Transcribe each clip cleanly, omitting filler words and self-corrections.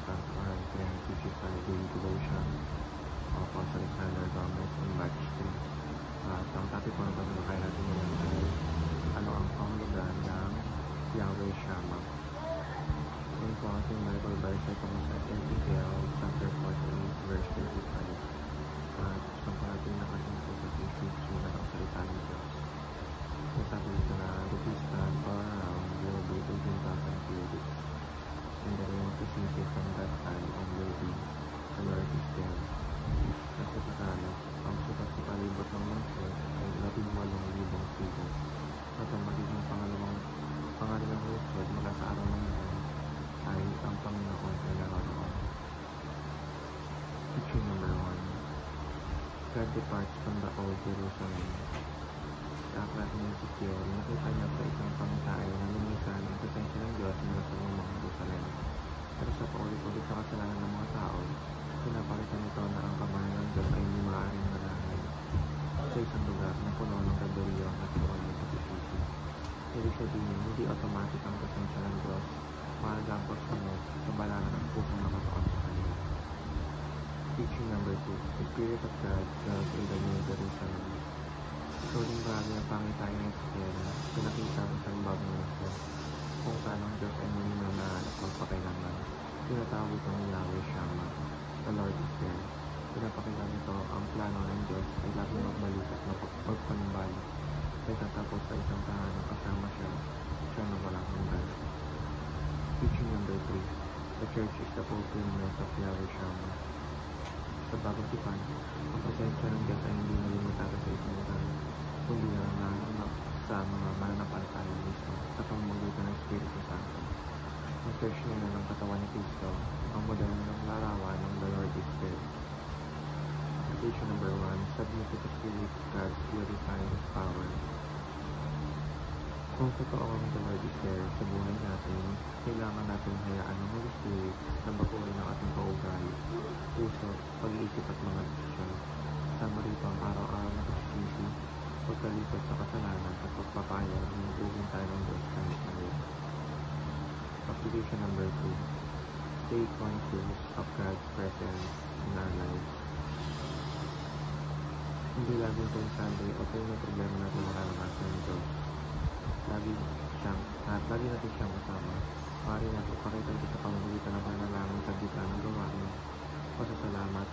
Top 365 Daily Devotion of Pastor Alexander Gomez on Batch 3. At ang topic po na pagkakaya natin ngayon ay ano ang kahulugan ng Yahweh Shammah. Ngayon po ang ating Bible verse ay tungkol sa Ezekiel chapter 48 verse 35. At isang po natin nakatingin sa P6 na nakasalita ng Diyos. Sabi dito na the distance all around will be 18,000 cubits. And the rain proceeded from that time on will be the Lord is there. Kasi Tagalog, ang sukat sa palibot ng lungsod ay 18,000 sigo. At ang magiging pangalawang lungsod mula sa araw ng yan ay ang Panginoon ay naroon. Picture number 1. God departs from the old Jerusalem. Sa aklat ni Ezekiel, nakita niya sa isang pangitaay na lumisan ang presensya ng Diyos mula sa lumang Jerusalem. Pero sa paulit-ulit na kasalanan ng mga tao, pinapalitan nito na ang kamay ng Diyos ay hindi maaaring manahid sa isang lugar na puno ng rebellion at buwan ng pagsisisi. Ibig sabihin, hindi automatic ang presensya ng Diyos, mahalaga ang pagsunod sa balaran ng pusong nakatuon sa Kanya. Teaching number 2. The Spirit of God dwells in the New Jerusalem. So, yung grabe ang pangitayan ng Ezekiel, pinakita ko sa bagong lungsod kung saan ang Diyos ay muli na nahanap magpakailangan. Tinatawag ito ng Yahweh Shammah, the Lord is there. Pinapakita nito ang plano ng Diyos ay lagi magbalik at magpanumbalik. Ay tatapos sa isang tahanan kasama siya na walang hanggan. Teaching number 3. The Church is the fulfillment of Yahweh Shammah. Sa bagong tipan, ang presensya ng Diyos ay hindi nalimitado sa isang lugar, kundi nanganganak sa mga mananampalataya mismo sa pamamagitan ng Espiritu Santo. Ang church ngayon ng katawan ni Cristo, ang modelo ng larawan ng the Lord is there. Application number 1. Submit to the Spirit, God's purifying power. Kung totoo ang the Lord is there sa buhay natin, kailangan natin hayaan ng Holy Spirit na baguhin ang ating paugali, puso, pag-iisip at mga desisyon. Sama rito ang araw-araw na pagsisisi, pagkalipot sa kasalanan at pagpapayag na magbugin tayo ng Diyos kahit ngayon. Application number 2. Stay conscious of God's presence in our lives. Hindi laging pensante o tayo may problema natin mararanasan ng Diyos. Lagi natin siyang kasama. Maaari natin pakita ito sa pamamagitan ng panalangin sa gitna ng gawain, pasasalamat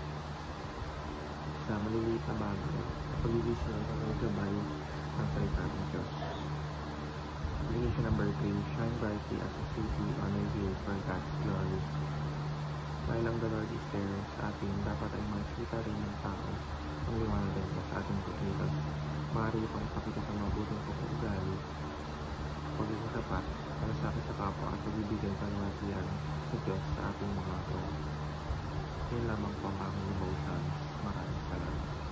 sa maliliit na bagay, pag-ibisyon at pag-gabay ng salita ng Diyos. Application number 3. Shine brightly as a city on a hill for God's glory. Dahil ang the Lord is there sa atin, dapat ay makikita rin ng tao ang liwanag niya sa ating pagkilos. Maaari itong ipakita sa mabuting pag-uugali, pagiging tapat, malasakit sa kapwa at pagbibigay kalwatian sa Diyos sa ating mga gawa. Yan lamang po ang aking devotion. Maraming salamat.